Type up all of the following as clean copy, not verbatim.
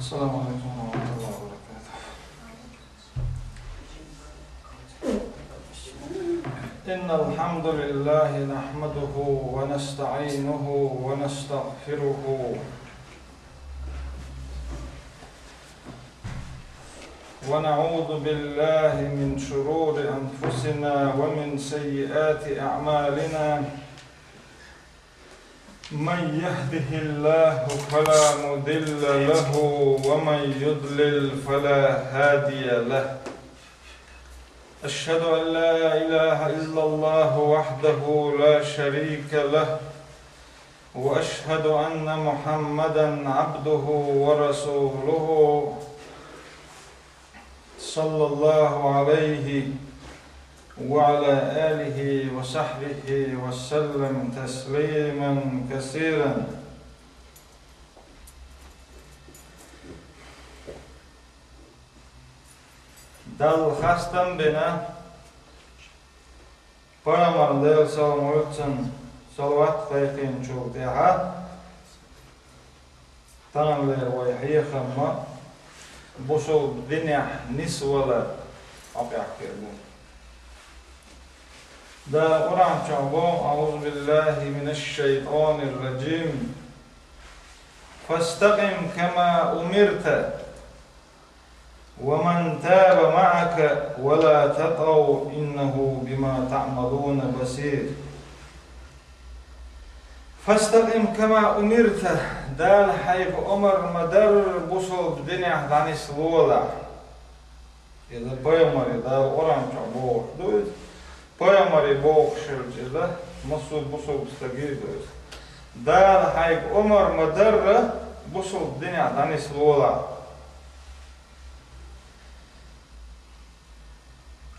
السلام عليكم ورحمة الله وبركاته. إن الحمد لله نحمده ونستعينه ونستغفره ونعوذ بالله من شرور أنفسنا ومن سيئات أعمالنا. من يهده الله فلا مضل له ومن يضلل فلا هادي له. أشهد أن لا إله إلا الله وحده لا شريك له وأشهد أن محمدا عبده ورسوله صلى الله عليه وعلى آله وصحبه وسلم تسليما كثيرا. Dal hastam bina Peygamber Değerli Sallallahu Aleyhi ve Sellem salavat kayıkın çoğu diha tanımlar ve hiyakama bu sol dünya nisvala apyakirbu. Da Kur'an çağbu Euzu billahi mineşşeytanirracim. Fastaqim kema umirta وَمَنْ تَابَ مَعَكَ وَلَا تَطْغَوْا إِنَّهُ بِمَا تَعْمَلُونَ بَصِيرٌ. فَاسْتَقِمْ كَمَا أُمِرْتَ دال حيف أمر مدر بوصل بدنيا دانيس لولا. إذا بيمري دال قرآن تعبوه دوز بيمري بوخ شرجله مصوب بوصل بستقير دوز دال حيف أمر مدر بوصل بدنيا دانيس لولا.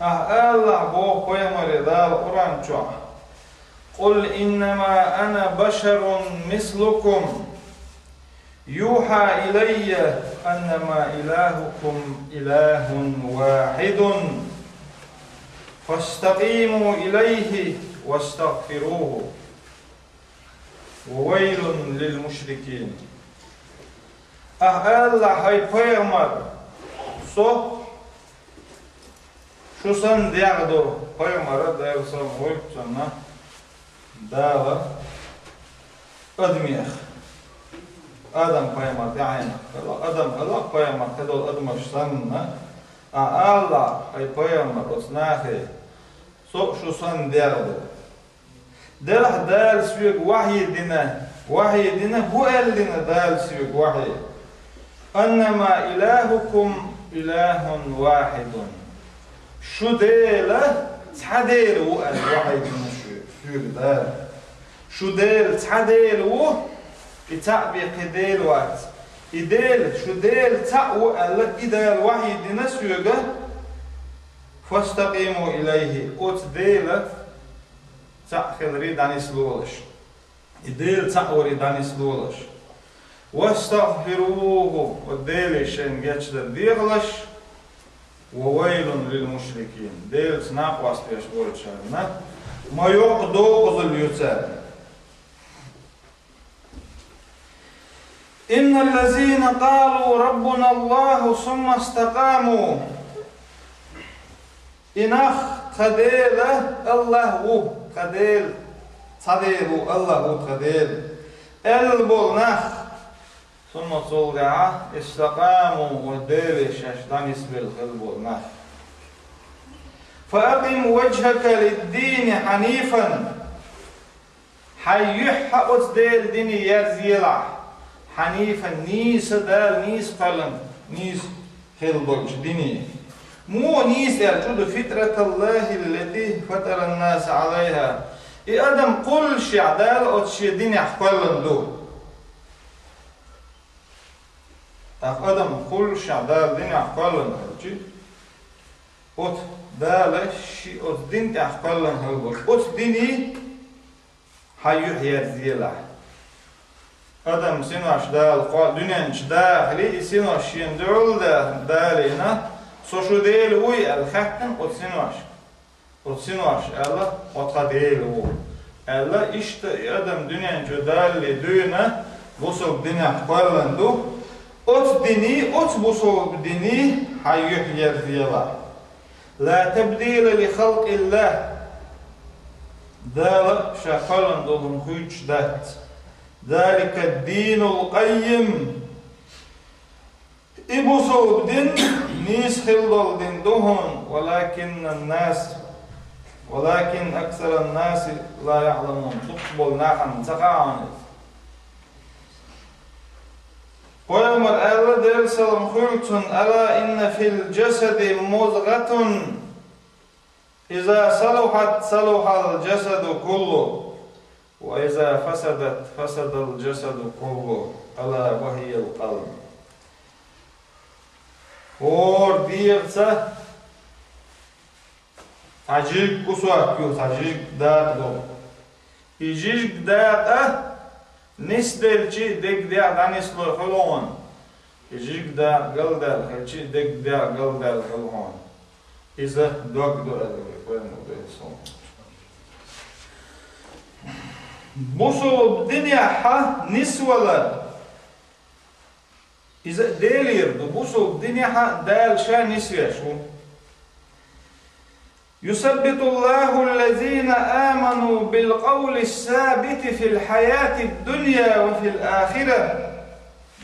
Allah Bog koyamari dal Kur'anço. Kul innema ana basharun mislukum yuha ilayya annama ilahukum ilahun wahidun fastaqimu ilayhi wastaghfiruhu ve veylun lil müşrikin. Allah hay peygamber so şu san diagdo Peygamber'e dersen oyucana dava admiyah Adam Peygamber yani Adam Allah Peygamber kadol admışsanna Allah ay Peygamber osnahi so şu san diagdo derh dal süyük vahyidine hu eldine dal süyük vahy annema ilahukum ilahun vahidun. Şu değil, sadeel o الواحد من şu ده. Şu değil, sadeel o itabik değil vat. İdel, şu değil ta o Allah idel vahidine süge. Fastaqimu ilayhi. Ot değil ta khidri danis lolaş. İdel ta ori danis lolaş. Vastaghfiruhu. O değil şen geçler diğlaş. وَوَيْلٌ لِلْمُشْرِكِينَ Değil snap vaspiyаш bolçarına. Ma yok doğuzul yüzer. İnnellezîne qâlû rabbunallâhu summa istaqâmû. İnah kadêle Allahu kadêl. Sadêlu Allahu kadêl. El bolnah. ثم صلغا استقاموا ودير شاشدان اسم الخلب والنح فأقم وجهك للدين حنيفا حيح أصدير ديني يرزيلا حنيفا نيس دال نيس قلم نيس خلبوش ديني مو نيس يرجد فطرة الله التي فطر الناس عليها إادم قل شعدال أتشي ديني أحقلن دو Adam kul şadal din ahqalan halci ot dala şi ot din ahqalan halbos ot dini hayyuh yerziyela adam sinaş dal qal dünenç dahili sinaş yendul da dalina so şu değil uy al khattan ot sinaş Allah ot değil o Allah işte adam dünenç dali düne bu sok din ahqalan do Ot ديني أتبصوا ديني حيحير فيلا لا تبديل لخلق الله دال شخلن دولهم خيش دات ذلك الدين القيم إبصوا بدين نيس خلدل دين دهن ولكن أكثر الناس لا يعلمون تقبل ناحن تقعان ويومر ألا دير سلام خلتن ألا إن في الجسد مضغة إذا صلحت صلح الجسد كله وإذا فسدت فسد الجسد كله ألا وهي القلب اور ديرسا تجيك كسوات كيو تجيك دات دو يجيك دات نسدلچي دك ديا دانسلو خلون يجيك دا قل دال خلچي دك ديا قل دال خلون إذا دوك دو بوصل الدنيا حا نسولا إذا ديلير بوصل الدنيا حا دال شا نسويا شو يثبت الله الذين آمنوا بالقول الثابت في الحياة الدنيا وفي الآخرة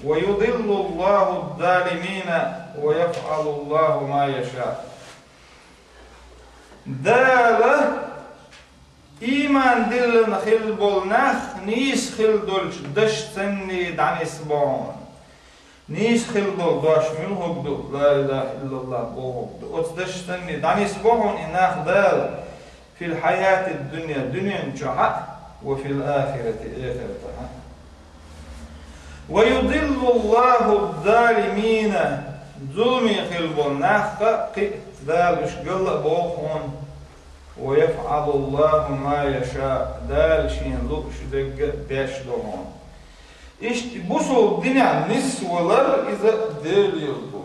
ويضل الله الظالمين ويفعل الله ما يشاء دالة إيمان دلن خل بولناخ نيس خل دولش دش تني دعني سبعون نيس خل دول داش من هكدو لا إله إلا الله بو هكدو أتدش تني دعني سبعون إناخ دال في الحياة الدنيا دنيا نجحة وفي الآخرة آخرة ويضل الله الظالمين ظلمي خل بولناخ دالش قل بوخون ويفعل الله ما يشاء دال شين لوش دق بيش دهون إيش بوصل الدنيا نسولر إذا ديل يلقو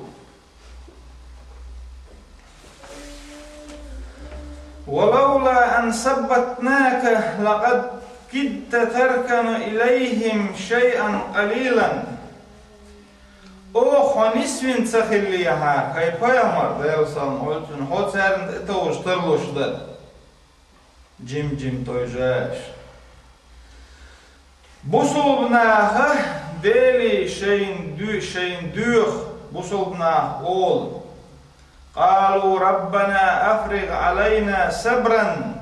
ولولا أن ثبتناك لقد كدت تركن إليهم شيئا قليلا او خنسوين تخليها كاي بايمر ديوسان قلتن هوتسرن توش ترلوش ده جيم توجاش بوصلناها ديلي شين دوخ بوصلنا اول قالوا ربنا افرغ علينا صبرا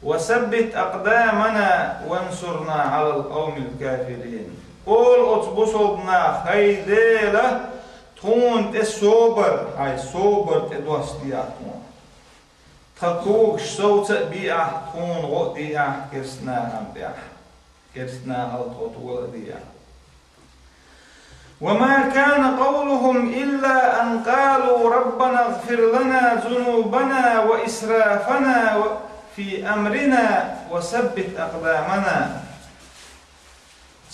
وثبت اقدامنا وانصرنا على القوم الكافرين قول أتبصلنا خيديلة تون تسوبر هاي صوبر تدوستيا تون تقوك صوت بيع تون غطيع كرسنا هم بيع كرسنا الخطوة ديع وما كان قولهم إلا أن قالوا ربنا اغفر لنا ذنوبنا وإسرافنا في أمرنا وثبت أقدامنا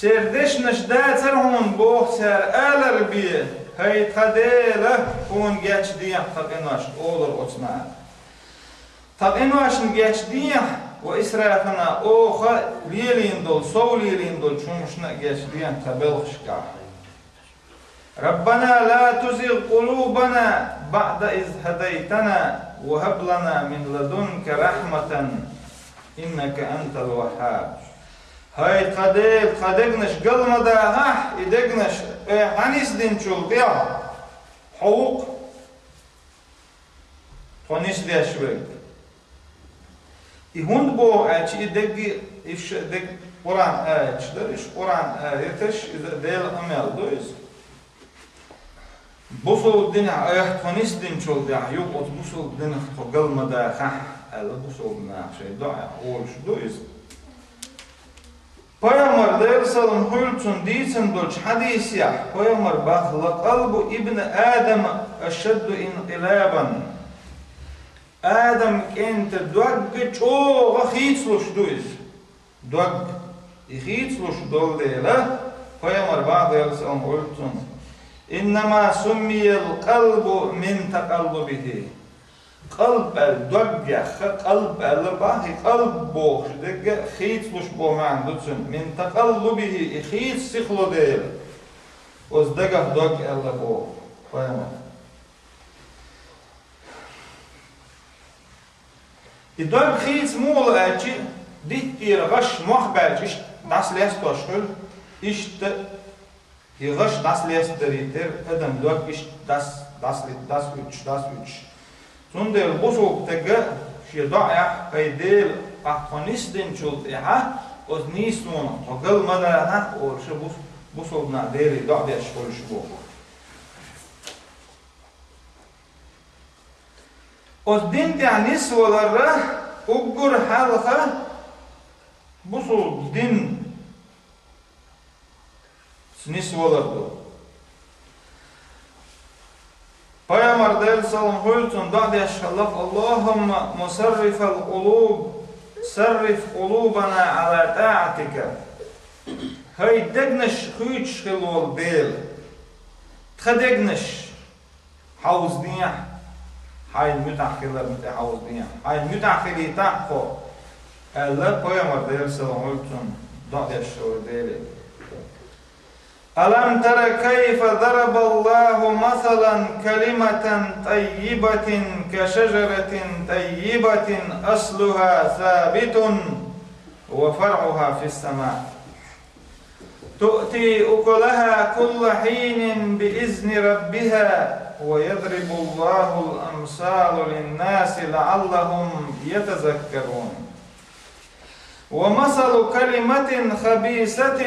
سيردش نشدات سرهم بوخ سر آلر بيه هاي تخديله كون جاتش ديح تقنواش أولر أتنا تقنواش نجاتش ديح وإسرافنا أوخا ليلين دول سو ليلين دول شمشنا جاتش ديح تبلخشكا ربنا لا تزغ قلوبنا بعد إذ هديتنا وهب لنا من لدنك رحمة إنك أنت الوهاب هاي قدقنش قلنا دا ها يدقنش هنيس دين شول ديا حقوق هنيس ديا شوي يهون بو ايش يدقي ايش دق قران ايش درش قران ايتش ديل امل دويز بوصل الدنيا ايه هنيس دين شول ديا يوقت بوصل الدنيا قلنا دا ها الا بوصلنا شيء دعاء اولش دويز Peygamber dersalım hültün diysen dolç hadisya. Peygamber bakla kalbu ibn Adam aşeddu inqilaban. Adam kente dogge çoğu hitsluş duyuz. Dog hitsluş dol deyla. Peygamber bakla dersalım hültün. İnnema summiyel kalbu min takallubihi. قلب الدجة قلب الباهي قلب بوخ خيت لش بو معن من تقلبه خيت سخلو ديل Os degah dog ella bo. Pojma. I dog khits mol achi dit ir gash muhbaj ist das lässt doch schul ist ir gash das lässt der adam dog ist das üç. Sondern bosuk tega shi da'a qaydil ahfanistin chultiha os nismun hogal madana or shi bosukna deri da'a shul shbo. Os din ta'nis walarra ugur halqa busuk din snis walardu. Peygamber der sallallahu aleyhi ve sellem da'da yaşallaf Allahumma musarrif al-qulub sarrif qulubana ala ta'atika. Hay degnish khuych khilol bel. Tkhadegnish hawzdiyah hay mutaakhilar mutahawzdiyah hay mutaakhili taqo. Allah Peygamber der sallallahu aleyhi ve sellem da'da yaşallaf ألم تر كيف ضرب الله مثلا كلمة طيبة كشجرة طيبة أصلها ثابت وفرعها في السماء تؤتي أكلها كل حين بإذن ربها ويضرب الله الأمثال للناس لعلهم يتذكرون ومثل كلمة خبيثة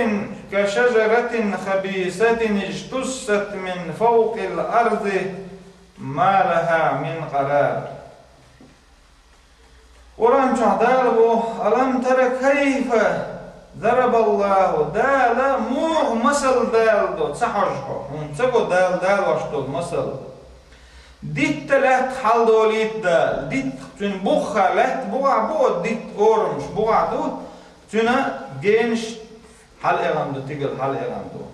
كشجرة خبيثة اجتثت من فوق الأرض ما لها من قرار. وران شعدالبو ألم تر كيف ضرب الله دال موح مثل دال دو تسحرشو ونسبو دال واشتو مثل ديت لات حال دوليت دال ديت تون بوخا لات بوغا بود ديت اورمش بوغا دو تون جينش حال اغامدو تيجل حال اغامدو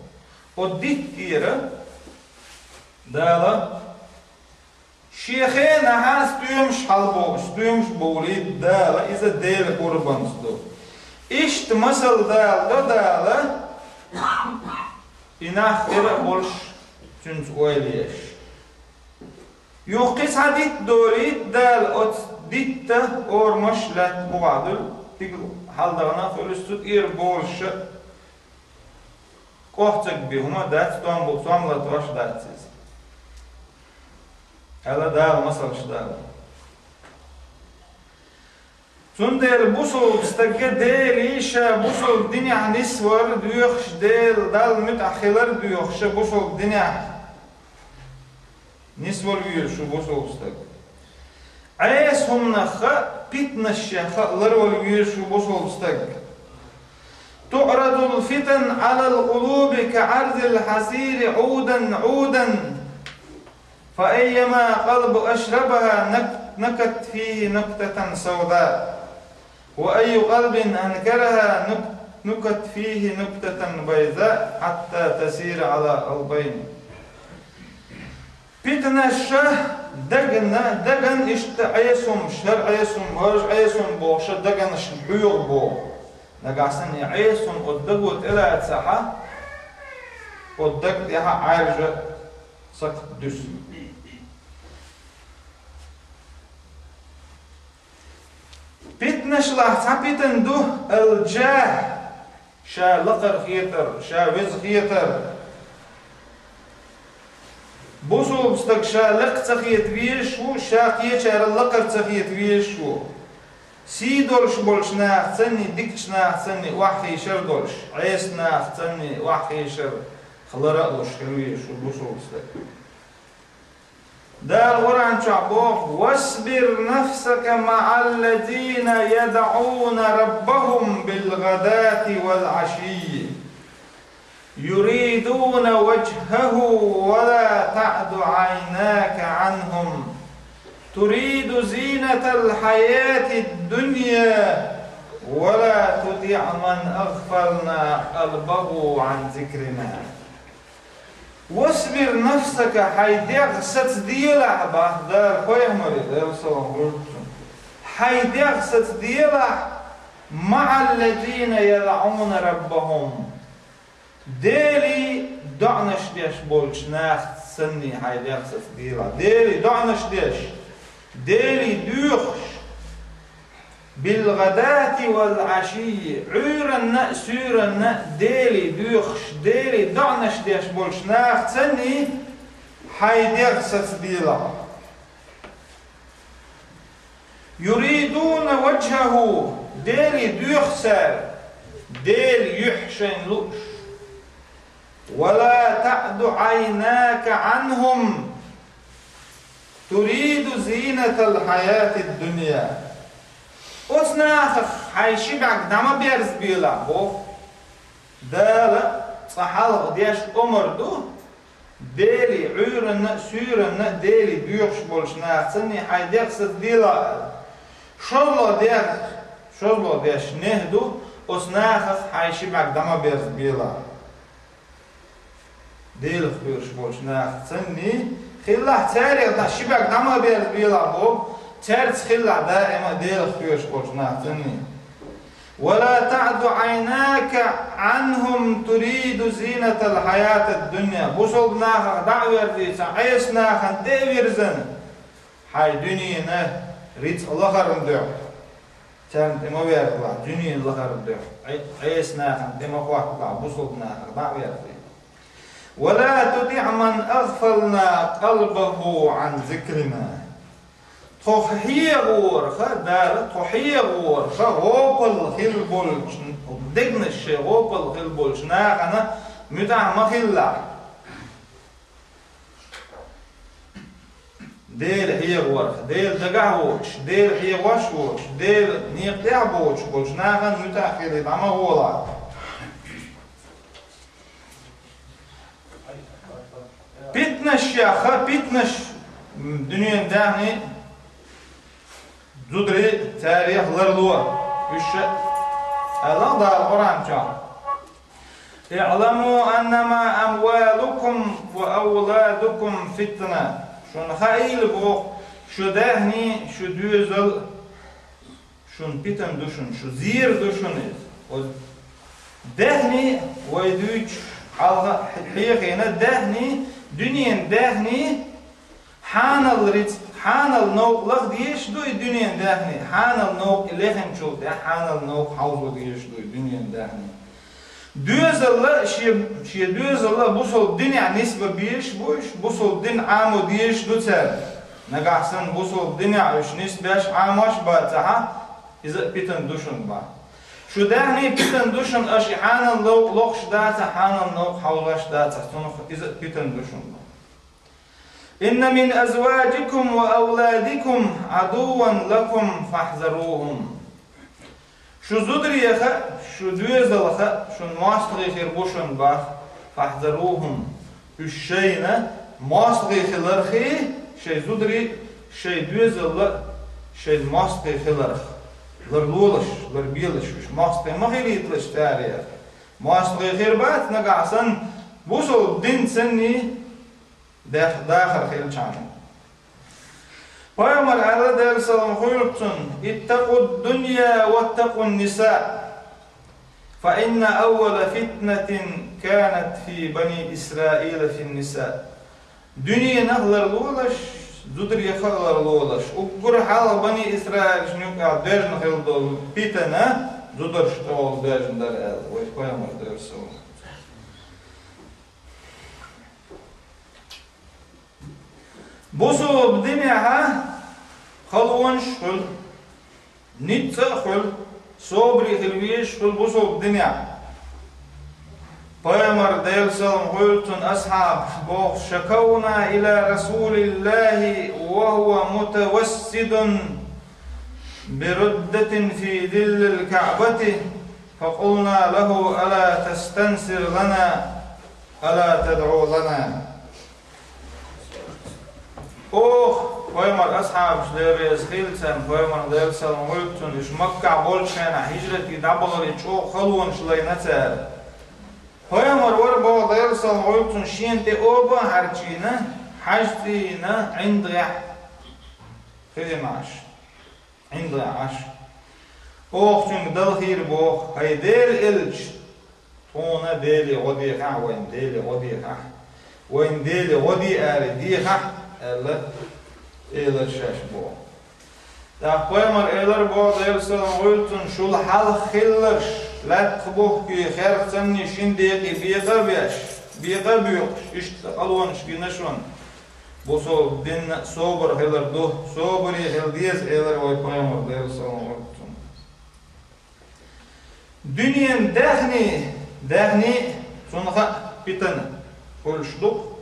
و ديت تيرا دالا شيخين هاس تيومش حال بوغش تيومش بوليت دالا إذا ديل قربانس دو إشت مثل دال دو دالا إناخ إرا بولش تونس اويليش يوقس عديت دوريت دال أوت ديت أور مشلت بوعدل تيجل حال دانا فلسطوت إير بولش قوحتك بهما دات توام بوكتوام لطوش داتسيز هلا دال مصرش دال تندر بوصل بستجد ديل إيشا بوصل الدنيا عنسور ديوخش ديل دال متأخلر ديوخش بوصل الدنيا نسول ويرشو بوصل بستجد عيس هم نخا بيتنا الشيخ لرول ويرشو بوصل بستجد تعرض الفتن على القلوب كعرض الحصير عودا عودا فأيما قلب أشربها نكت فيه نكتة سوداء وأي قلب أنكرها نكت فيه نكتة بيضاء حتى تسير على قلبين فتنة الشه دغن اشت عيسهم شر عيسهم هرج عيسهم بوش دغن شبيور بو نقاسن عيسهم قدقوت إلى أتساحة قدق يها عارجة سقط دس بيتنش لا ثابتن دو الجاه شا لقر خيتر شا وز خيتر بوسو بستك شا لق تخيت ويشو شا قيتر لقر تخيت ويشو سي دولش بولش ناختني ديكش ناختني وحي شر دولش عيس ناختني وحي شر خلرقلش كلويشو بوسو بستك دار قرآن شعبوه واصبر نفسك مع الذين يدعون ربهم بالغداة والعشي يريدون وجهه ولا تعد عيناك عنهم تريد زينة الحياة الدنيا ولا تطع من أغفلنا قلبه عن ذكرنا واصبر نفسك حيديغ ستديلع بأخدار خويا مريد حيديغ ستديلع مع الذين يدعون ربهم ديلي دعنش ديش بولش ناخت سني حيدير سديلا ديلي دعنش ديش ديلي دوخش بالغداة والعشي عورن سورن ديلي دوخش ديلي دعنش ديش بولش ناخت سني حيدير سديلا يريدون وجهه ديلي دوخسر ديل يحشن لوش ولا تعد عيناك عنهم تريد زينة الحياة الدنيا أسناخ حيشبعك دما بيرز بيلا بو دالا صحال ديش أمر دو ديلي عورن سورن ديلي بيوخش بولش ناخسني حيدير سديلا شغل ديش نهدو أسناخ حيشبعك دما بيرز بيلا ديل خبيرش بولش ناخسني خلا تاريخ دا شبعك دما بيرز بيلا بو تاريخ خلا دائما ديل خبيرش بولش ناخسني ولا تعد عيناك عنهم تريد زينة الحياة الدنيا بوصل ناخ دعوة ديسا عيس ناخ ديويرزن حي دنيا ريت الله خرم دعو تان تما بيرز الله دنيا الله خرم دعو عيس ناخ تما خواك الله بوصل ناخ دعوة ديسا ولا تطع من أغفلنا قلبه عن ذكرنا تحيغور خدار تحيغور غوبل خلبولش دغنش غوبل خلبولش ناغنا متع مخلا ديل هيغور ديل دغاوش ديل هيغوش ديل نيقتعبوش بولش ناغن متع خلي دما هولا بيتنش يا خ بيتنش دنيا داني زودري تاريخ لرلوا وش الله دا القرآن جاء اعلموا أنما أموالكم وأولادكم فتنة شون خايل بو شو دهني شو دوزل شون بيتن دوشن شو زير دوشن دهني ويدوش على حقيقة دهني دنيا دهني حان الريت حان النوق لغ ديش دوي دنيا دهني حان النوق لهم شو ده حان النوق حوض ديش دوي دنيا دهني دوز الله شي دوز الله بوصل دنيا نسبة بيش بوصل دين عامو ديش دو تر نقاحسن بوصل دنيا عش نسبة عاموش باتها إذا بيتن دوشن با شو دهني بيتن دوشن أشي حان النوق لغش داتا حان النوق حوضش داتا إذا بيتن دوشن با إن من أزواجكم وأولادكم عدوا لكم فاحذروهم شو زدري يا خا شو دوزل خا شو ماستغي خير بوشن باخ فاحذروهم الشينا ماستغي خلرخي شي زدري شي دوزل شي ماستغي خلرخ لرلولش لربيلش وش ماستغي ما خيريتلش تاريخ ماستغي خير بات نقعسن بوصل دين سني داخل خير شانه ويوم العرض يرسل خيرتن اتقوا الدنيا واتقوا النساء فإن أول فتنة كانت في بني إسرائيل في النساء دنيا نغلر لولش زدر يخلر لولش وقر حال بني إسرائيل شنوك عدرجن خلدو بيتنا زدر شتول درجن در ال ويوم العرض يرسل بوسو بدنيا ها خلونش خل نيتsa خل صبري خلويش خل بوسو بدنيا بيامر ديل سلام قلتن أصحاب بوخ شكونا إلى رسول الله وهو متوسد بردة في ظل الكعبة فقلنا له ألا تستنصر لنا ألا تدعو لنا Pojmar ashab šleve zhilcem, pojmar devsel multun, iš Makka bolšena, hijreti dabolori čo halun šlej na cer. Pojmar warbo devsel multun šiente oba harčina, hajtina indrih. Khidmash. Indrih ash. Oog tun dal hier boog, haydel ilj. تونا ديلي غدي خا وين ديلي غدي خا وين ديلي غدي دي خا الا إلى شاش بو تقويمر إلر بو ديل سلام قلتن شو الحال خلرش لا تخبوه كي خير تسني شين ديقي بيقى بيش بيقى بيوقش إشت قلوانش بينشون بوصو دين صوبر خلر دو صوبري خل ديز إلر وي قويمر ديل سلام قلتن دنيا داخني سنخا بيتن كل شدوق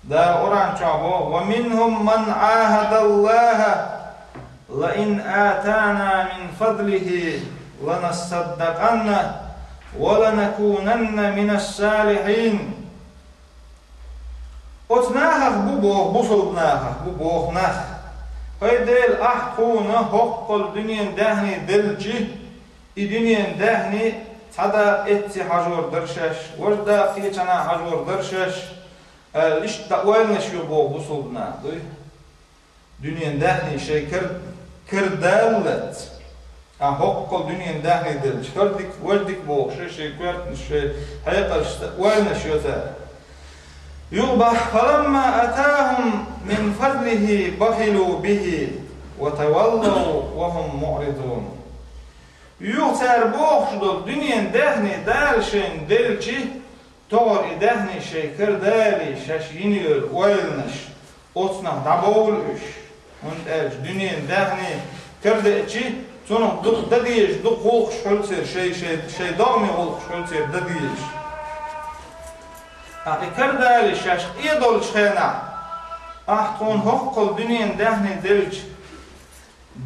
دا قرآن شعبه ومنهم من عاهد الله لئن آتانا من فضله لنصدقن ولنكونن من الصالحين أتناخ بوبوخ بصلبناخ بوبوخ ناخ فيدل أحقونا حق الدنيا دهني دلجي الدنيا دهني تدا اتي حجور درشش وردا قيتنا حجور درشش ليش تقوالنا شو بو بصلبنا دنيا دهني شيء كردالت حق الدنيا دهني دلج كردك وردك بو شيء كرت شيء حقيقة تقوالنا شو تا يوبح فلما أتاهم من فضله بخلوا به وتولوا وهم معرضون يغتر بوخشدل دنيا دهني دالشين دلشي تور دهني شيكر دالي شاشينير ويلنش أتصنع دبولش وانت ألش دنيا دهني كردئشي تونم دديش دق غلق شحلتر شي دغمي غلق شحلتر دديش كردالي شاش إيدول شخينا أحطون هقل دنيا دهني دلش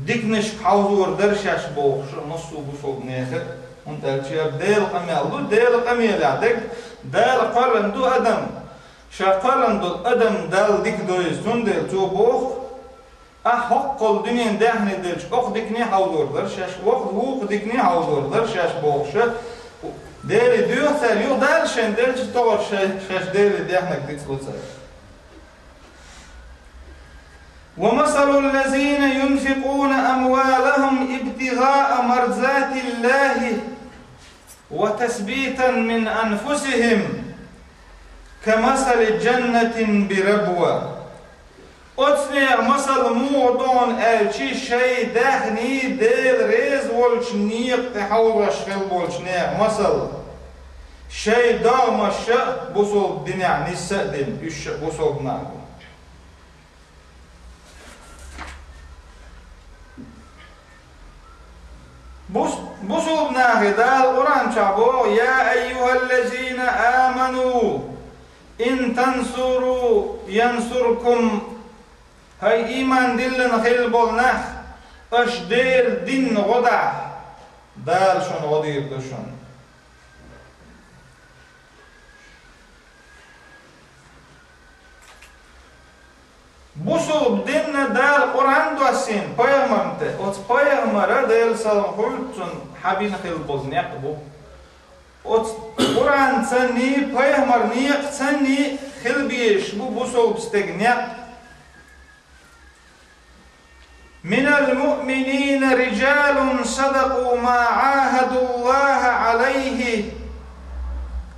ديكنش حوزور درشاش بوخش نصو بصوب نيخر وانت الشيء ديل قميل ديل قميل عدك ديل قرن دو أدم شاقرن دو أدم دال ديك دويستون ديل تو بوخ حقل دنيا دهني دلش أخ ديكني حوزور درشاش وخ ديكني حوزور درشاش بوخش ديل ديوثر يو دالشن دلش تور شاش ديل دهنك ديك سلوتر ومثل الذين ينفقون أموالهم ابتغاء مرضات الله وتثبيتا من أنفسهم كمثل جنة بربوة أتنع مثل موضون ألشي شيء دهني ديل ريز والش نيق تحول وشخل والش نيق مثل شيء دام الشق بصوب دنيا نسأدن الشق بصوب ناقو بصوب ناهدا القرآن شعبو يا أيها الذين آمنوا إن تنصروا ينصركم هاي إيمان دلن خلبول نخ أش ديل دين غدع دال شون غدير دشون بصوب دين دال قرآن دوسين پیغمبرته ات پیغمبر دل سلام خلتون حبين خلبول نقبو ات قرآن تسني پیغمبر نيق تسني خلبيش بصوب استغنيق من المؤمنين رجال صدقوا ما عاهدوا الله عليه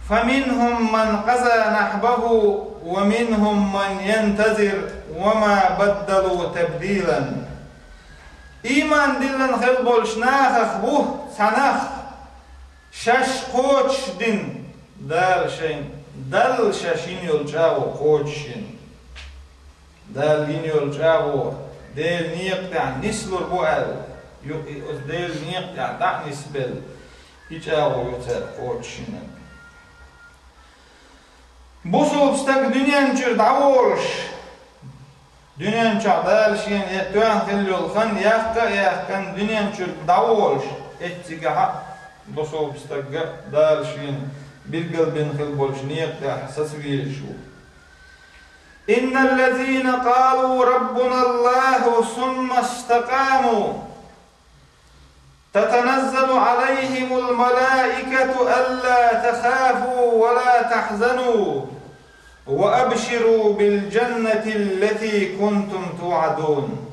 فمنهم من قضى نحبه ومنهم من ينتظر وما بدلوا تبديلا إيمان دلن خلبولش ناخخ بوه سنخ شش قوش دين دال شين دل ششين يلجاو قوشين دال لين يلجاو ديل نيقطع نسلر بوال ديل نيقطع دع نسبل يجاو يتر قوشين بوصوب ستك دنيا نجر دعورش دنيا نجر دالشين يتوان خلو الخن يحكن دنيا نجر دعورش اتقاها بوصوب ستك دالشين بالقلب خلبولش نيقطع سسويشو إن الذين قالوا ربنا الله ثم استقاموا تتنزل عليهم الملائكة ألا تخافوا ولا تحزنوا وأبشروا بالجنة التي كنتم توعدون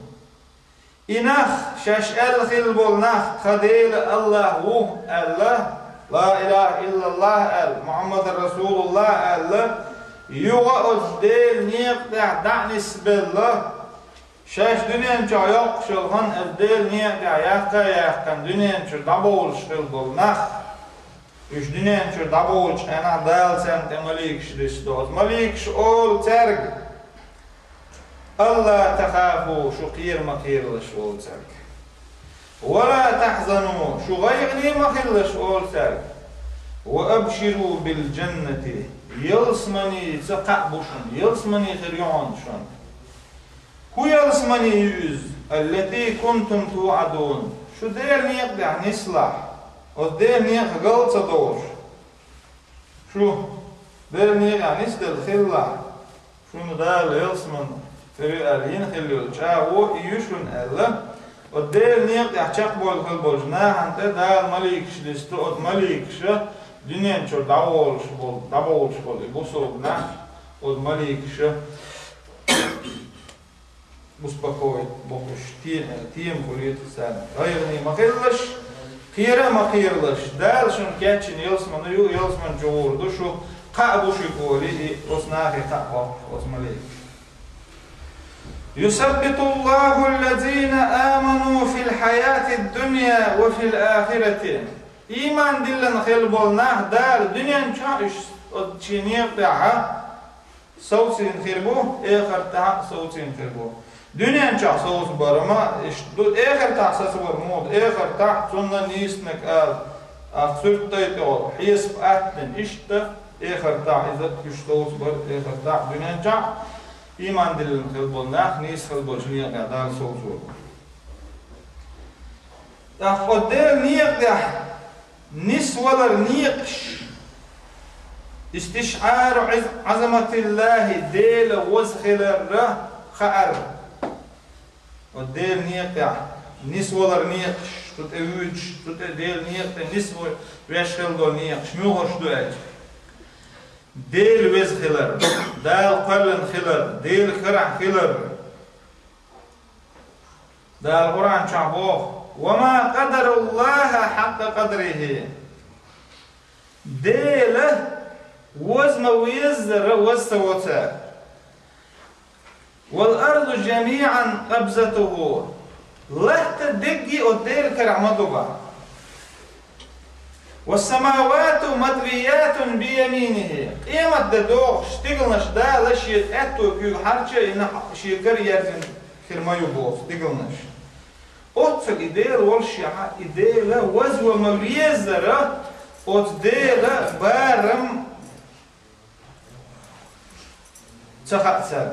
إنخ شش الخل بالنخ خديل الله هو الله لا إله إلا الله محمد رسول الله الله يوغا ديل نيقدع دعنس بالله شاش دنيان چا يق شلغن ديل نيقدع يقن دنيان چا دبول شل بالنخ يش دنيان چا دبول انا دال سنت مليك شدستوز مليك شول ترق الله تخافوا شو قير مقير لشول ترق ولا تحزنوا شو غيغني مخل شول ترق وأبشروا بالجنة يلسمني تقعبشن يلسمني خريعون شن هو يلسمني يوز التي كنتم توعدون شو دير نيقدع نصلح ودير نيق غلطة دور شو دير نيقدع نسدل خلا شو ندال يلسمن فريقالين خليول شاهو يشون ألا ودير نيقدع تقبل خلبول جناح انت دال مليك شلستو مليك شه دنيان شو داولش بول يبصرنا od malikša uspokojit bokuš tijem kulit sen gayrini makirlaş qira makirlaş dal şun keçin yelsman joğurdu şu qabu şu goli osnahi qaqwa osmalik يثبت الله الذين آمنوا في الحياة الدنيا وفي الآخرة إيمان دلن خلبولناه دار دنيا نشاش تشينيق تاعها صوتين خربو آخر تاع صوتين خربو دنيا نشاش صوت برما آخر تاع صوت مود آخر تاع سنة نيسنك أخسرت تيتول حيسب أتن إشتا آخر تاع إذا كشتوس بر آخر تاع دنيا نشاش إيمان دلن خلبولناه نيس خلبول شنيق دار صوت أخدر نيق ده نس ولر نيقش استشعار عظمة الله ديل وزخل الره خأر وديل نيقع نس ولر نيقش تتأويج تتديل نيقع نس ويشخل دو نيقش ميوهش دوئج ديل وزخلر دال قلن خلر ديل خرع خلر دال قرآن شعبوه وما قدر الله حق قدره ديله وزم ويزر وسوته والأرض جميعا قبضته لا تدقي وديل كرعمدوبا والسماوات مطويات بيمينه قيمة دوغ شتغلنش دا لشي اتو كيو حرچه إن شيكر يرزن خرما يبوغ شتغلنش أطفل إدير والشيعة إدير وزو مبيزرة أتدير بارم تخأسر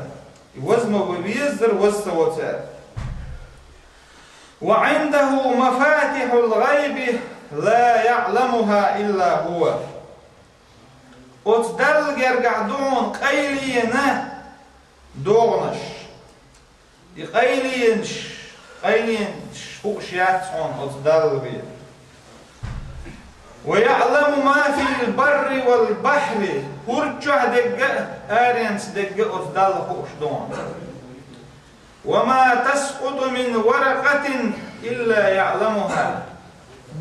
وزو مبيزر وزوتر وعنده مفاتح الغيب لا يعلمها إلا هو أتدل قرقعدون قيلينه دونش قيلينش قيلين فوق شياتهم أتدل بيه ويعلم ما في البر والبحر هرجع دقة آرينس دقة أتدل فوق شدون وما تسقط من ورقة إلا يعلمها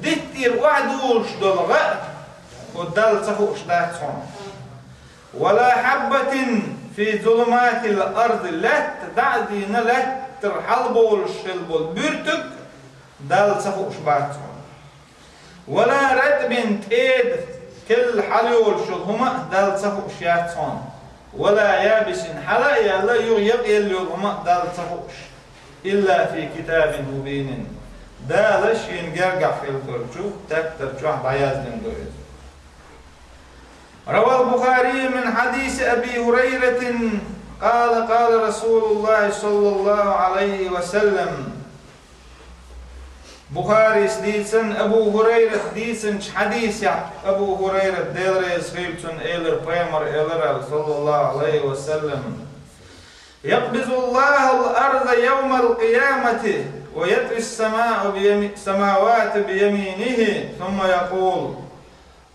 دتير وعدوش دلغة أتدل فوق شداتهم ولا حبة في ظلمات الأرض لا تدعدين لا ترحلبول الشلبول بيرتك دال سفوق شباتهم ولا رتب تيد كل حليول شلهما دال سفوق شياتهم ولا يابس حلا يلا يغيق يلهما دال سفوق إلا في كتاب مبين دالش ينقرقع في القرشوف تكتر شوح بياز لندويز روى البخاري من حديث أبي هريرة قال رسول الله صلى الله عليه وسلم بخاري سديسن أبو هريرة ديسن حديث أبو هريرة ديلريس خيبتن إيلر بيمر إيلر صلى الله عليه وسلم يقبض الله الأرض يوم القيامة ويطوي السماوات بيمينه ثم يقول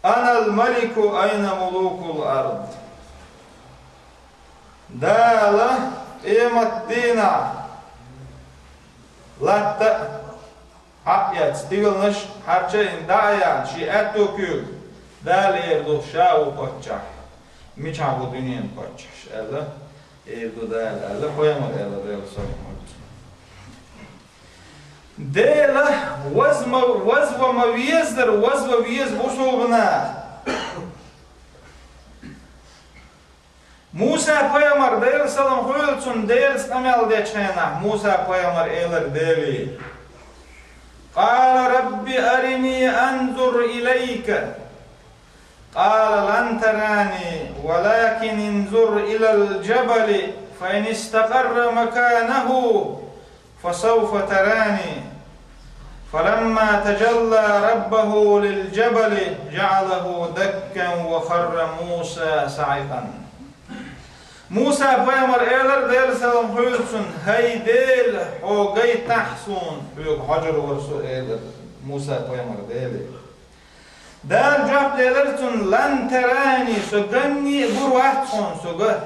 أنا الملك أين ملوك الأرض دالة إيمة دينا latta haqyat stigilnish harchayin dayan şi etokü dal erdu şavu paçach miçavu dünyen paçach ela erdu dal ela koyamar ela del sorumut dela wazva maviyezdir wazva viyez busulbuna Musa peygamber deyil salam koyulsun deyil amel deçena Musa peygamber eyler deyli Qala rabbi arini anzur ilayka Qala lan tarani walakin inzur ilal jabali fa in istaqarra makanahu fasawfa tarani فلما تجلى ربه للجبل جعله دكا وخر موسى صعقا موسى peygamber eyler deyil salam koyulsun hay deyil o gay tahsun büyük hacer olursa eyler Musa peygamber deyil der cevap deyilirsin lan terani so ganni burwaht son so ga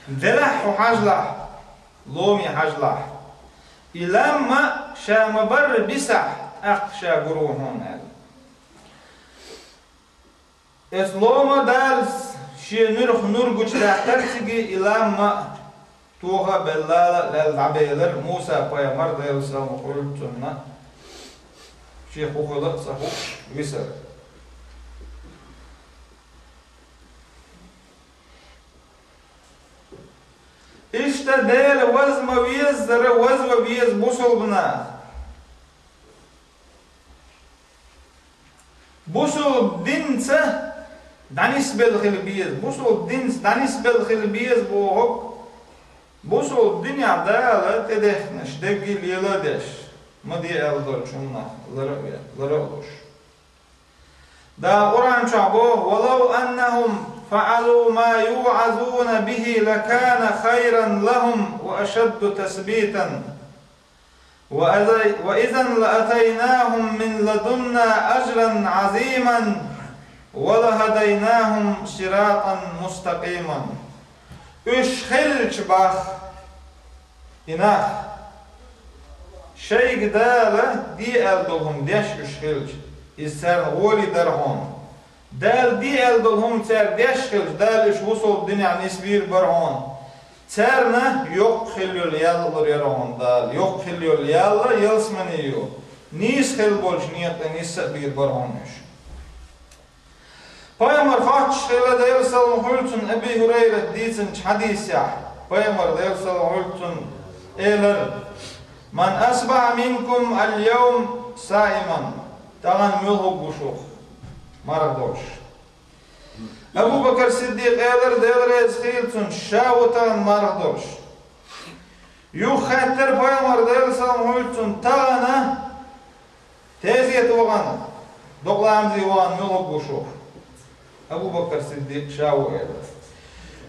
delah hajlah lomi hajlah ilamma şamabar bisah aqsha guruhun esloma ders nur güçler sigi ilamma tuha bellala lel abeler Musa peygamber deyil salam koyulsunna şeyh okulı sahu visar İşte değil vazma viyezlere vazva viyez busulbuna busul dinse danis belkhilbiyez busul dins danis belkhilbiyez bohok busul dünyada ala tedehneş degil yeladeş madi eldor çunna lara oluş da Kur'an çabo walau annahum fa'alu ma yu'azuna bihi lakana khayran lahum wa ashaddu tasbitan wa idhan la'ataynahum min ladunna ajran 'aziman wa lahadaynahum siratan mustaqiman üç xilç bax inah şey gdala di eldolhum deş üç xilç ister goli darhon dal di eldolhum ser deş xilç dal üç vusul dünya nisbir barhon serna yok xilul yallar yarhon dal yok xilul yalla yalsmani yo nis xil bolş niyatla nis bir barhon üç Peygamber kaç xile deyil salam hultun Ebi Hureyre diysin hadis ya Peygamber deyil salam hultun eyler man asbaha minkum al yevm saiman tağan mülhub buşuq maradoş Ebu Bakr Siddiq eyler deyil ezhiltun şavutan maradoş yuh khatter Peygamber deyil salam hultun tağana teziyet oğana doqlamzi oğan mülhub buşuq Ebu Bakr Siddiq şavu eyler.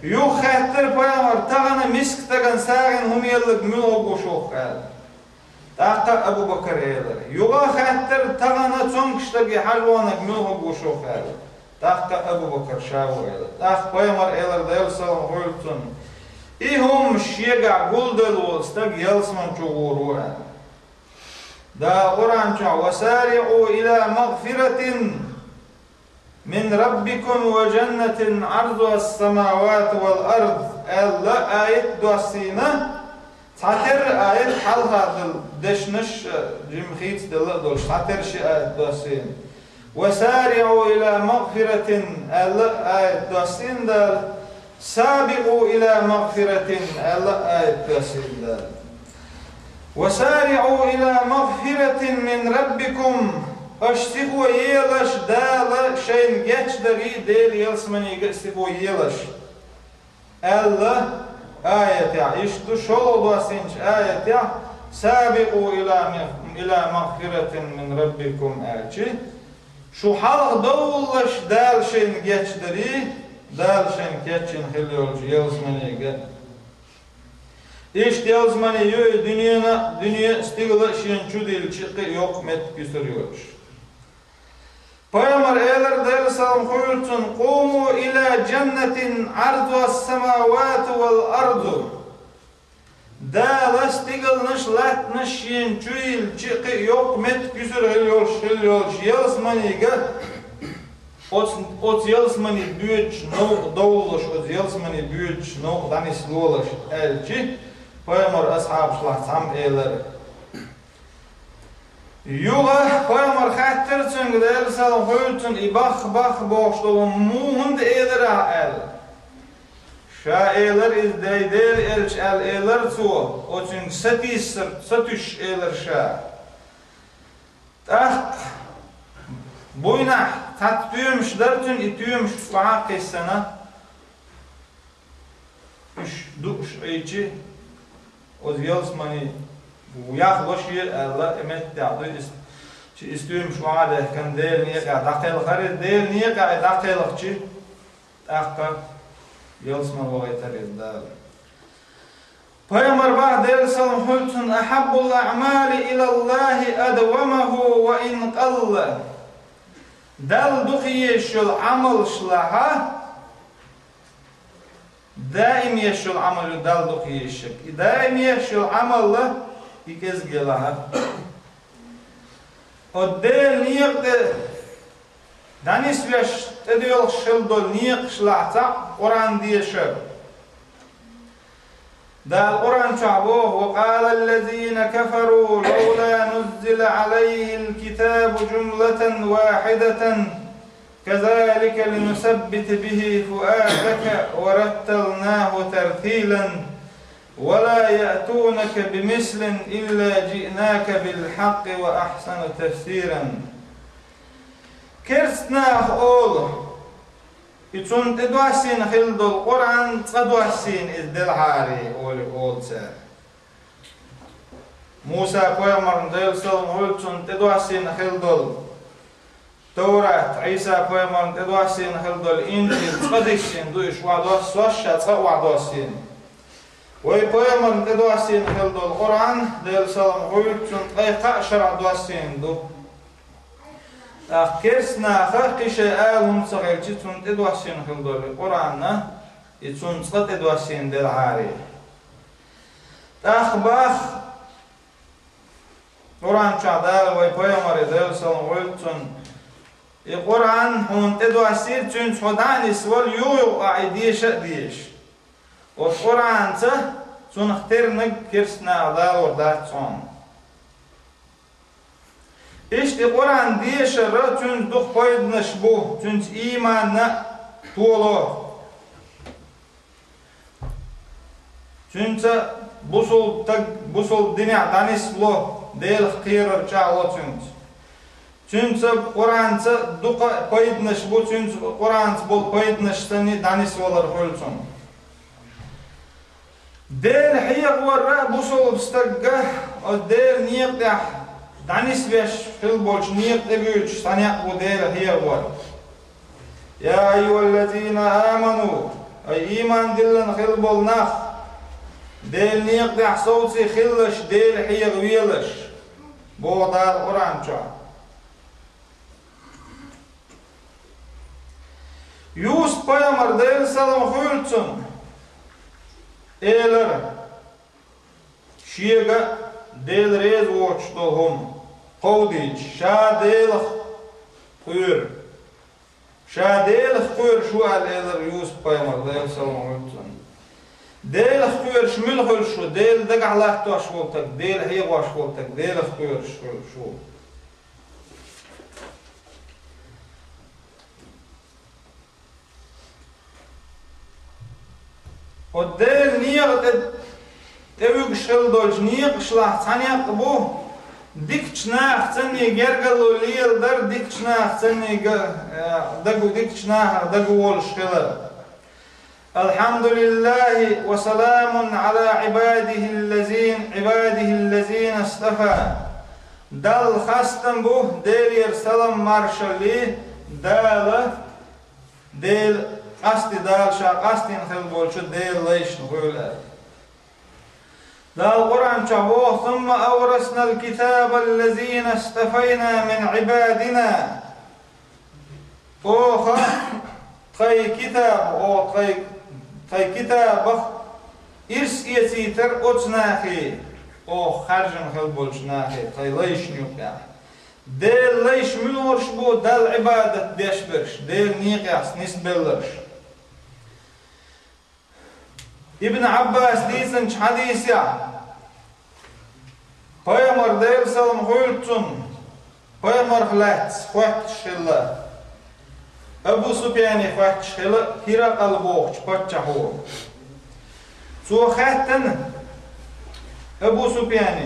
Yuh khatter peygamber tağana misk tagan sağın humyallık mülhub buşuq eyler. Taqqa Ebu Bakr eyler. Yuğa khatter tağana çon kiştagi halvanak mülhub buşuq eyler. Taqqa Ebu Bakr şavu eyler. Taq peygamber eyler deyil salam hultun. İhum şiega guldel olstag yalsman çoğuru eyler. Da Kur'anca wasari'u ila mağfiretin من ربكم وجنة عرضها السماوات والأرض ألا آية دوسينا تعتر آية حالها دشنش جمخيت دلدوش تعتر شي آية دوسين وسارعوا إلى مغفرة ألا آية دوسين دال سابقوا إلى مغفرة ألا آية دوسين دال وسارعوا إلى مغفرة من ربكم Aştifu yelaş dağla şeyin geçleri değil yelsmani aştifu yelaş. Allah ayet ya işte şol olasınç ayet ya sabiqu ila mağfiretin min rabbikum elçi. Şu halk doğulaş dağ şeyin geçleri dağ şeyin geçin hilolcu yelsmani ge. İşte yelsmani yo dünya stigla şeyin çudil çıkı yok met gösteriyor. Peygamber eyler deyil salam koyulsun Qumu ila cennetin arduha semavatu vel ardu Dala stigilnish latnish yin çuil çıqı yok met güsür yol yelsmaniga ot yelsmani büyüç no doluş ot yelsmani büyüç no danis loluş elçi Peygamber ashab şlahtsam eyler Yuga Peygamber hatırçın gider sal hoytun ibah boşluğun muhund eylera el Şailer izdeyder elç el eyler su o çünkü satüş eyler şa tak boyna tatbiymiş dertün itüymüş faha kessana üç duş eyçi o ziyalsmani yaklaşıyor Allah emet dağdı istiyormuş faha derken değil niye dağtaylıkları değil niye dağtaylıkçı takka Yalsman vagaytar izdal. Peygamber ba'de sallam hultun ahabbul a'mali ilallahi adwamahu ve in qalla. Dal duqiye şul amal şlaha daim yeşul amalu dal duqiye şek. Daim yeşul amalla ikez gelaha. O del niyaqde Danis vesh tediyol shildol niq shlata Quran diyeshab. Dal Quran chabo wa qala allazina kafaru lawla nuzzila alayhi alkitabu jumlatan wahidatan kazalika linusabbit bihi fuadaka wa rattalnahu tartilan ولا يأتونك بمثل إلا جئناك بالحق وأحسن تفسيرا Kersnah ol. İçun tedvasin hildol Kur'an tedvasin izdel hari olsa. Musa Peygamber'in deyilsalım olsun tedvasin hildol Tevrat, İsa Peygamber'in tedvasin hildol İncil tedvasin duş vados soşa tedvasin. Ve Peygamber'in tedvasin hildol Kur'an deyilsalım olsun qayqa şara tedvasin du. Kersna khaqisha alhum sagalchitun tedwasin khildol Qur'anna itsun tsat tedwasin del hari takhbakh Qur'an chadal ve Peygamber del sallallahu aleyhi ve sellem Qur'an hun tedwasin tsun sodan iswal yu aidisha dish o Qur'an tsa tsun khternek kersna dal orda tson İşte Kur'an diyişarı tün duh koydunuz bu, tün imanla tuğlu. Tünse busul dünya danislu değil kıyırır çağlı tünse. Tünse Kur'an'sa duh koydunuz bu, tünse Kur'an'sa bul koydunuz seni danis olur hülsün. Değil hiyyak varra busul bistagga, o değil niyakdah. Danis vesh fil bolch niyet ebuch sanyak bu değil hiya var. Ya eyyühellezina amanu ay iman dillan khil bol nakh del niyet de ahsawtsi khillish del hiya gvilish bu da Kur'an cha. Yus Peygamber del salam khultsun eler şiga del rez watchdolhum Qawdic şadil khuyur şu al-eler Yusuf Peygamber del sallallahu aleyhi ve sellem del khuyur shmil khul şu del dag Allah to ashvoltak del hiya washvoltak del khuyur şu o del niyat evig shildol niyat shlah sanyak bu Dikçnah seni gergalu liyaldar dikçnah seni dagu dikçnah dagu oluşkeler. Elhamdülillahi ve selamun ala ibadihillezine istafa. Dal khastan bu der salam marşali dal del asti dal şaqastin khil bolçu del leşn böyle. Dal Kur'an çabo thumma awrasna al-kitaba allazina istafayna min ibadina. O khay kitab o khay kitab إرس يتيتر أتناخي أو خرجن خلبولش ناخي قيليش نيوكا ديل ليش منورش بو دل عبادة ديشبرش ديل نيقياس نسبلرش ابن عباس ديسنش حديث يا Paymar der salım hültün Paymar hlat khwat shilla Abu Sufyan khwat shilla Hiraqal boğç patçahu Su khatten Abu Sufyan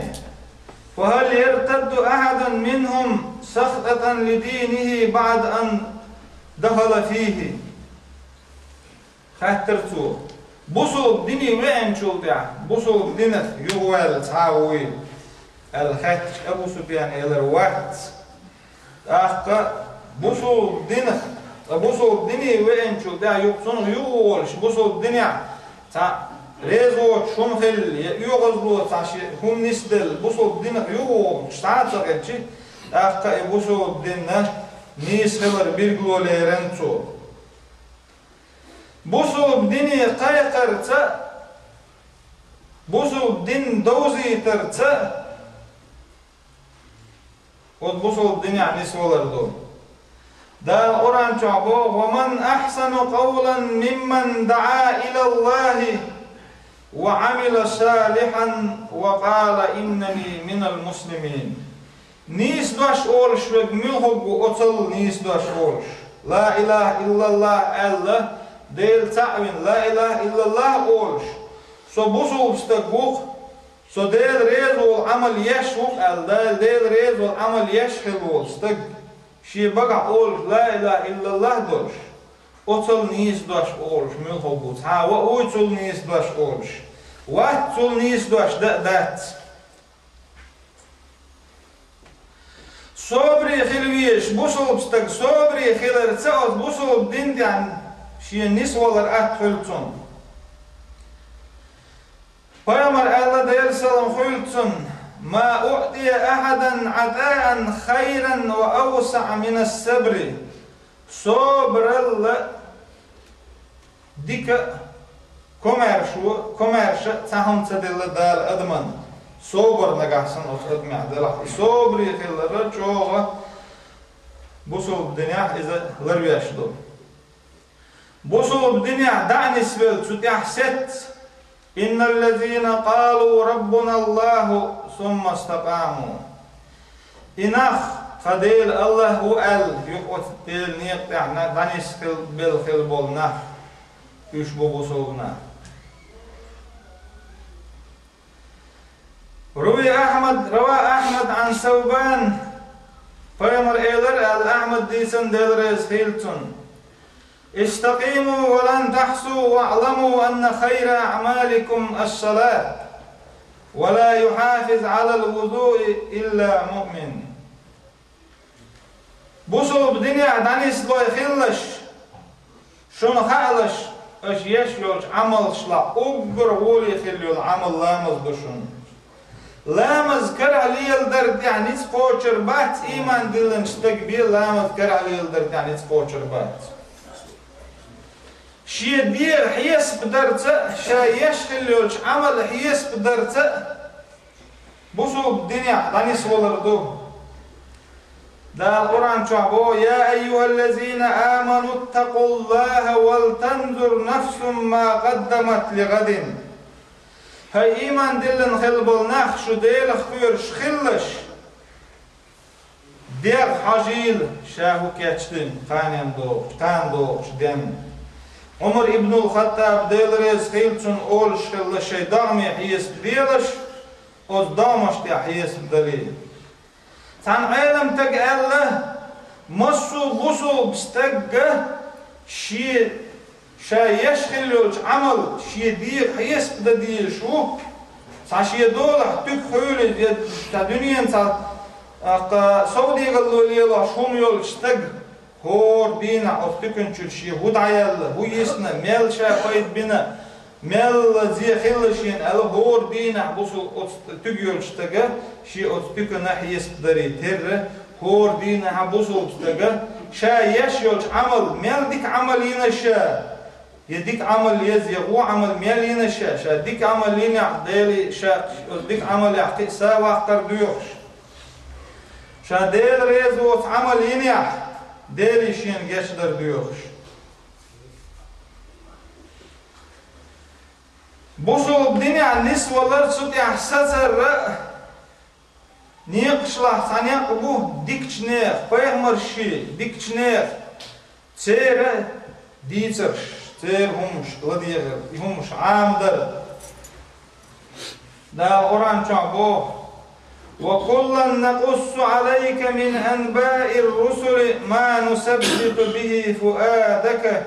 فهل يرتد أحد منهم سخطة لدينه بعد أن دخل فيه خاطرتو بوصل ديني وين شولتع بوصل دينك يغوال تعاوي الخاتش أبو سفيان إلى الوقت أخا بوصل دينك بوصل ديني وين شولتع يقصن يغولش بوصل ديني تع ريزوت شمخل يغزلو تعشي هم نسدل بوصل دينك يغول شتعتقد شي أخا بوصل دينك نيس خبر بيرغلو ليرنتو بوصل ديني قايقرتا بوصل دين دوزي ترتا وتبوصل الدنيا عن سولر دول دا القرآن شعبه ومن أحسن قولا ممن دعا إلى الله وعمل صالحا وقال إنني من المسلمين نيس دوش أورش وملحق وأطل نيس دوش أورش لا إله إلا الله الله ديل تعوين لا إله إلا الله أورش سو بوصل بستقوق سو ديل ريزو العمل يشوق ديل ريزو العمل يشخل استق شي بقى أورش لا إله إلا الله دوش أطل نيس دوش أورش ملحق ها وأوتل نيس دوش أورش واتل نيس دوش دات صبري خلويش بوصل بستق صبري خلر تسعود بوصل بدين عن شي نسوالر أتفلتون Paymar Allah der sallam khultun ma u'tiya ahadan ata'an khayran wa awsa' min as-sabr sabr dika commerce tahamta della dal adman sabr nagahsan okhad ma'dala sabri khilra choga busul dunya iza larwashdo busul dunya da'ni svel tutahset إن الذين قالوا ربنا الله ثم استقاموا إنخ خديل الله هو يقوت ديل نيقطعنا دانيس بالخلبولنا يشبه بصولنا روى أحمد عن ثوبان فيمر إيلر الأحمد ديسن ديلريز خيلتون استقيموا ولن تحصوا واعلموا أن خير أعمالكم الصلاة ولا يحافظ على الوضوء إلا مؤمن بوصل بدنيا دانيس لو يخلش شون خالش اش يشلوش عمل شلا أقر ولي يخليو العمل لامز بشون لامز كرع لي الدرد يعني تقوشر بات إيمان دلن استقبيل لامز كرع لي الدرد يعني تقوشر بات شي دير حيس بدرته شايش خليوش عمل حيس بدرته بوصو بالدنيا داني سولردو دا القرآن شعبو يا أيها الذين آمنوا اتقوا الله ولتنظر نفس ما قدمت لغد هاي إيمان دلن خلبل نخ شو ديل خير شخلش دير حجيل شاهو كاتشتن قانين دوش قان دوش دم عمر ابن الخطاب ديلريز خيلتون أول شخل شي دامي حيس بديلش أو دامش تي حيس بدليل تان عالم تقال له مصو بصو بستقه شي يشخلوش عمل شي دير حيس بدليل شو شي دولة تك خيولي تا دنيا تا سعودي قالوا لي الله شوم يول شتق هور بينا أفتكن شي هود عيال هو يسنا ميل شاقيد بينا ميل زي خلشين ألا هور بينا بوسو تجيول شتاقة شي أفتكن نحيس بدري تر هور بينا بوسو شتاقة شا يشيول عمل ميل ديك عملين شا يديك عمل يزيغ وعمل ميالين شا ديك عمل لين يعديلي شا ديك عمل يعطي ساوى أكتر ديوش شا ديل ريزو عمل لين يح ديلي شين جشدر ديوش بوشو بدنيا النسوة لرسوت يحسسر نيقش له ثانية أبوه ديكشنير فيهمر شيء ديكشنير تير ديترش تير همش لديغر همش عامدر دا قرآن شعبوه وكلا نقص عليك من أنباء الرسل ما نثبت به فؤادك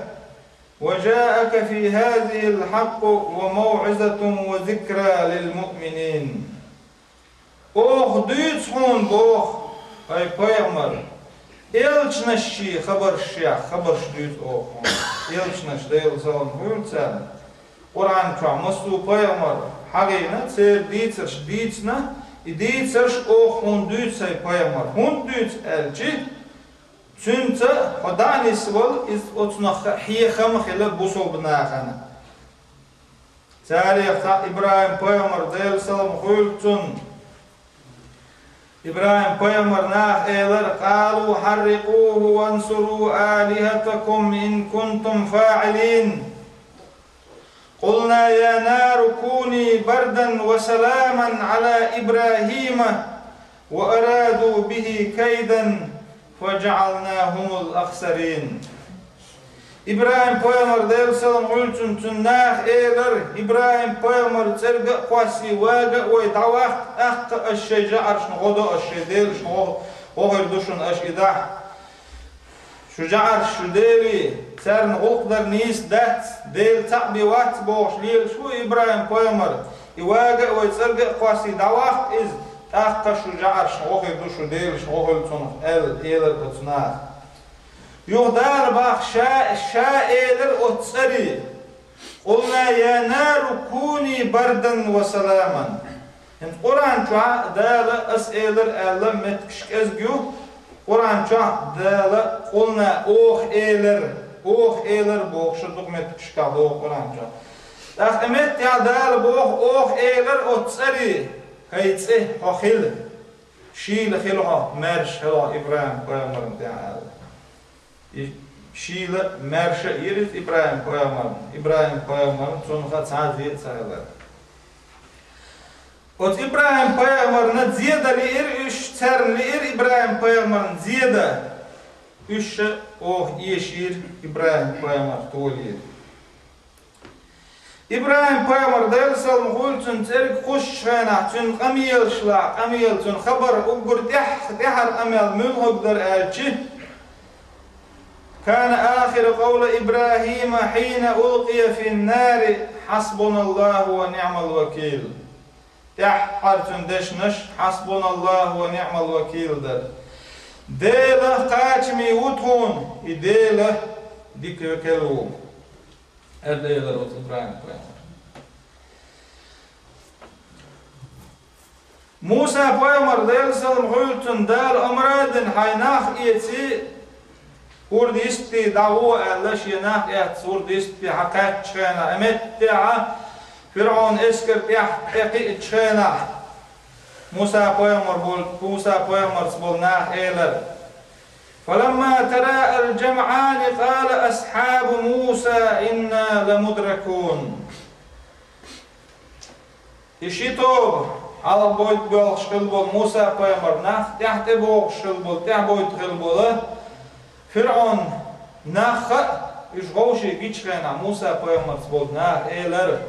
وجاءك في هذه الحق وموعظة وذكرى للمؤمنين أوه ديتس هون بوه أي بيغمر إلش نشي خبر الشيخ خبر شديد أوه إلش نش ديل زون هون سان قرآن كا مسلو بيغمر حقينا تير ديتسرش ديتسنا ديتسرش أوه هون ديتس أي بيغمر هون ديتس ألجي تنتا خداني سوال إز أتنخ حي خمخ إلا بوصل بناخنا تاريخ إبراهيم بيغمر ديل سلام خلتن إبراهيم بيغمر ناخ إيلر قالوا حرقوه وانصروا آلهتكم إن كنتم فاعلين قلنا يا نار كوني بردا وسلاما على إبراهيم وأرادوا به كيدا فجعلناهم الأخسرين إبراهيم بيغمر ديل سلام قلتن تناخ إيلر إبراهيم بيغمر ترقى قواسي واقع ويدعواخ أخ الشجاع شنغضو الشديل شنغضو دوشن أش إداح شجاع شديلي سارن غلقدر نيس دات ديل تعبي وات بوش ليل شو إبراهيم بيغمر يواقع ويترقى قواسي دعواخ إز أخ شجاع شنغضو دوشن ديل شنغضو تنخ إيلر بتناخ يغدار باخ شاء إيلر أتصري قلنا يا نار كوني بردا وسلاما قرآن شاء دال أسئلر ألا متكشك أزجو قرآن شاء دال قلنا أوخ إيلر بوخ شدوك متكشك أبوخ قرآن شاء أخمت يا دال بوخ أوخ إيلر أتصري هيتسه خيل شيل خيلها مرش هلا إبراهيم بيغمر تعالى شيل مرش يرث إبراهيم بيغمر تنخت عزيز سهلا وت إبراهيم بيغمر نزيد لإر إش تر لإر إبراهيم بيغمر نزيد إش أوه يشير إبراهيم بيغمر تولير إبراهيم بيغمر ديل سلم قول ترك خش هنا تن قميل شلا قميل تن خبر أبر تحر أميل ملغب در ألشي كان آخر قول إبراهيم حين ألقي في النار حسبنا الله ونعم الوكيل تحر تندشنش حسبنا الله ونعم الوكيل در ديله قاتمي وطهون ديله ديك وكيلو ديله روت إبراهيم موسى بيغمر ديل سلم غلتن دال أمرادن حيناخ إيتي ورديستي دعوة ألاش يناخ إيت ورديستي حقات شخينا أمت تاع فرعون إسكر تاقي تشخينا موسى بيغمر سبولناخ إيلر فلما تراءى الجمعان قال أصحاب موسى إنا لمدركون إشيتوب على بويت بيول شغل موسى بيغمر ناخ تحت بوغ شغل تحت بويت شغل فرعون ناخ إشغوشي جيتشخينا موسى بيغمر سبولناخ إيلر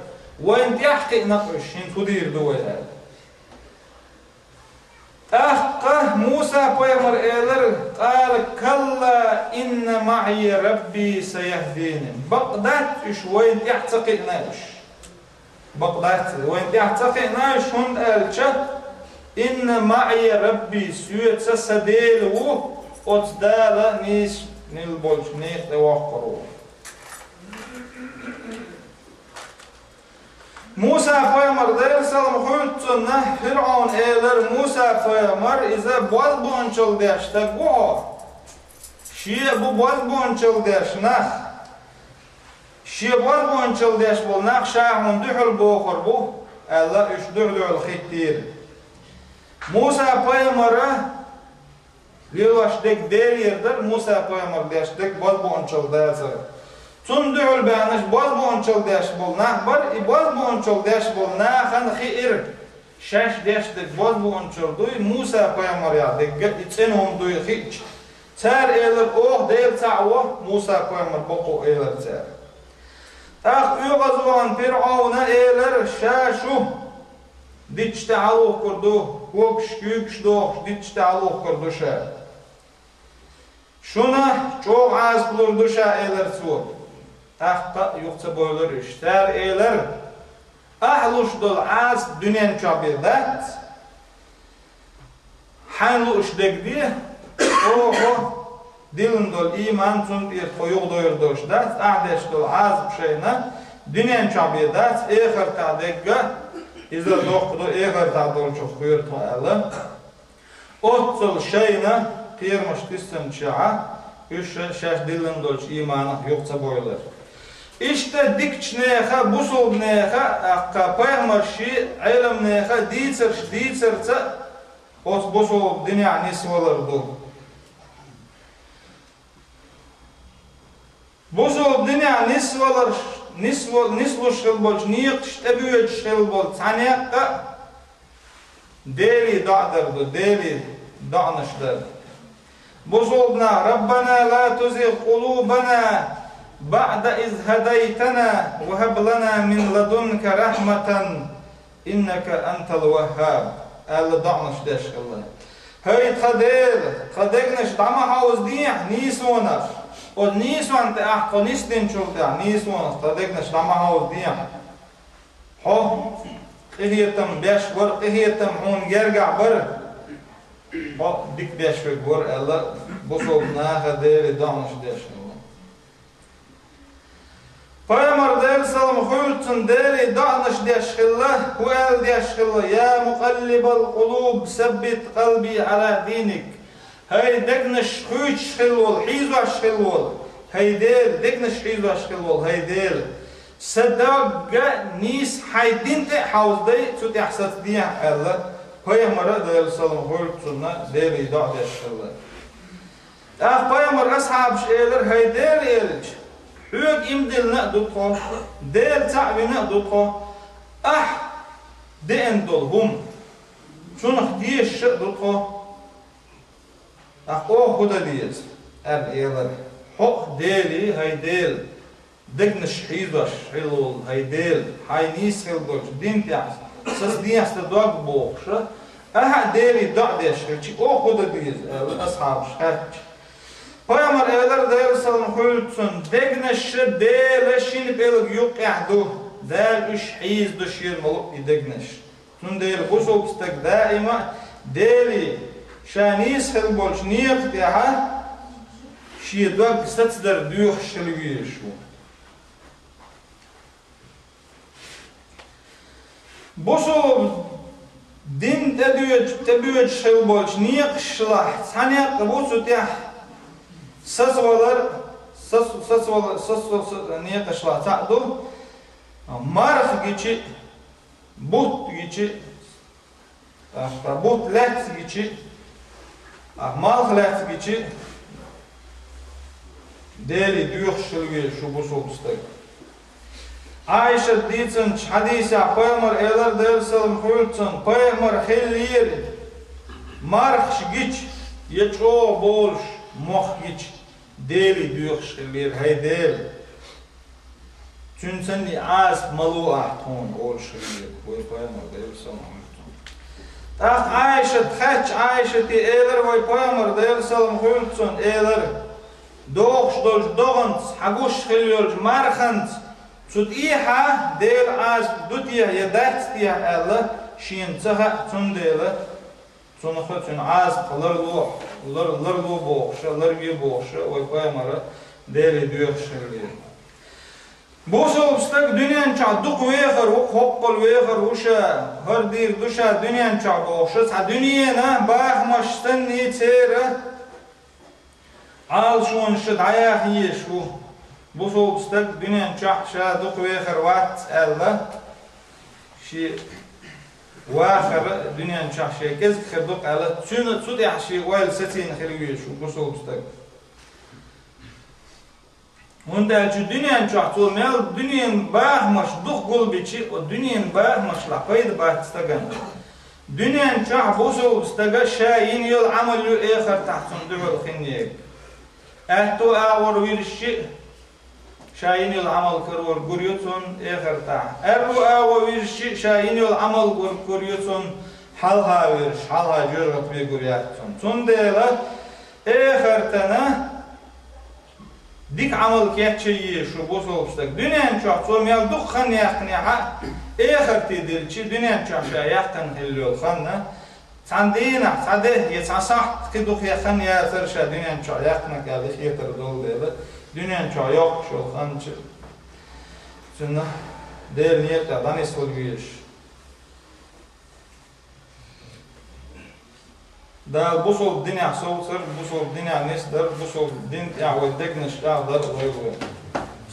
وين تحقق نقش تدير دوله أخ موسى بيغمر إيلر قال كلا إن معي ربي سيهديني بقدات إش وين تحتقناش بقدات وين تحتقناش هند ألشة إن معي ربي سويت سديل أتدال نيس نيلبولش نيت وقرو موسى بيغمر دير سلم خلتنا فرعون إيلر موسى بيغمر إذا بوالبونشل ديش تقوه شيء بوالبونشل ديش نخ Şiebaz boğunçıl deş bol, nakşahun dühül boğur bu, Allah üçdürdül xittir. Musa Peygamber'e Lilvaşdek değil yerdir, Musa Peygamber deşdek baz boğunçıl deşir. Tun dühül beğeniş baz boğunçıl deş bol, nakbar, baz boğunçıl deş bol, nakhan xir. Şeş deşdek baz boğunçıl duy, Musa Peygamber yadek, içenhum duy hiç. Çer eyler oh değil ta'vo, Musa Peygamber boku eyler çer. Tak uyğazıvan Firavun'a eyler şaşu. Diçte aluq kurdu, hukş doğuş, diçte aluq kurdu şa. Şuna çok az bulurdu şa eyler su. Tak yoksa boylar işler eyler. Ahluşdul az dünyen çabidat. Hanlu işdekdi, o dilindol iman tun bir koyuq doyurdoşdat, ahdeşdol az bir şeyna, dünyen çabidat, ehir ta'degga, izle dokudu ehir ta'dol çok buyur ta'ala, otsul şeyna, qirmiş dissin ça'a, şeş dilindol imanı yoksa boylar. İşte dikçneha, busulneha, akka paymarşi, ilimneha, diytsirse, ot busul dünya nisvalardu. Busul dünya nisvalar, nislu şıl bolç, niyik ştebüye şıl bolç, saniyakka deli da'dırdı, deli da'nışdır. Busulna, Rabbana la tuzigh qulubana ba'da iz hadaytana ve hab lana min ladunka rahmatan innaka entel vehhab. Allah da'nış deşkıllı. Hey tadegniş dama havuz diyah nisvanar. O nisvan te ahqonistin çulta nisvan tadegniş dama havuz diyah. Ho qihiyetim beş var, qihiyetim on gerga var. Ho dik beşvek var Allah bu soğukna kaderi da'nış deşkıllı. Peygamber Aleyhisselam huyutun deri da'nış deşkillah, hu el deşkillah, ya muqallibal qulub, sebbit qalbi ala dinik. Hey dekniş huyut şkil ol, hizva şkil ol, hey del, dekniş hizva şkil ol, hey del. Saddaga nis haydinte havzday, sut ihsat diyah Allah, Peygamber Aleyhisselam huyutunna deri da' deşkillah. Peygamber ashab şeyler, hey del elç. Hüyük imdilne dutko, del ta'vine dutko, de'en dolhum, çunuh diyeş dutko, o huda diyez, eyler, hoq deli, hay del, dikniş hizvaş, hilul, hay del, hay nis hildoç, din tiyas, sas diyas da dog boğuşa, deli da' deşkilçi, o huda diyez, ashab şerç. Peygamber evler Aleyhisselam huyutsun, degneşi deleşin belig yuq'ahdu, del üç hiz düşür malık idegneş. Tun del gusul istek daima, deli şanis hil bolç niyek diha, şiidvak satslar düyuh şilgiye şu. Busul din tebüyet şil bolç niyek şilah, saniyak busu tiyah, sasvalar niye kaşla ta'du marh geçi but geçi but let geçi malh let geçi deli düyüxşülge şu bu soğustak Ayşe diysin hadisi Peygamber eyler derselim huyutsun Peygamber hillir marh geç yeço bolş moh geç deli düyüxşülger hay del çünsen az malu ahton olşülger bu Peygamber derselim tak Ayşe txaç Ayşe ti eyler ve Peygamber derselim huyutsun eyler doğuş doğans haguş hilyor marhant Sutiha del az dutiya yadat tiya Allah şin saha tundela sonuçta az kalırlı larlı boğuşlar bir boğuşa ve Peygamber deli diyor şöyle. Bu soğukta dünyanın çadık veğer o hoppal veğer uşa her dir duşa dünyanın çadık boğuşa dünyana bakmışsın niçere al şun şu dayak yiş bu bu soğustak dünyanın çahşa duk ve xırvat Allah şi واخر دنيا نشاخشي كز خردوق على تشون تسود يحشي ويل ستين خلويش وبصوب استق وندا جو دنيا نشاخ تو مال دنيا باخ مش دوق قلبي و دنيا باخ مش لا قيد باخ استقن دنيا نشاخ بصوب استق شاين يل عمل يو اخر تحت صندوق الخنيق اتو اور ويرشي شاين العمل كرور قريتون آخر تاع الرؤى ويرش شاين العمل قريتون حالها ويرش حالها جرت بقريتون تندلا آخر تنا ديك عمل كيحشي شو بوصلستك دنيا نشوف يال دخن يقنعها آخر تدري دنيا نشوف يقن هلو خنا عندنا عده يتصح كدوخ يقن يا ثرش دنيا نشوف يقنك على خير دول ده Dünyanın çoğu yok şu an için. Şimdi değer niyetlerden istolguyuz. Da bu sol dünya soğutur, bu sol dünya nesdir, bu sol din ya ve dekniş dağlar oluyor.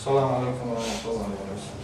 Selamun aleyküm ve rahmetullahi ve berekatuhu.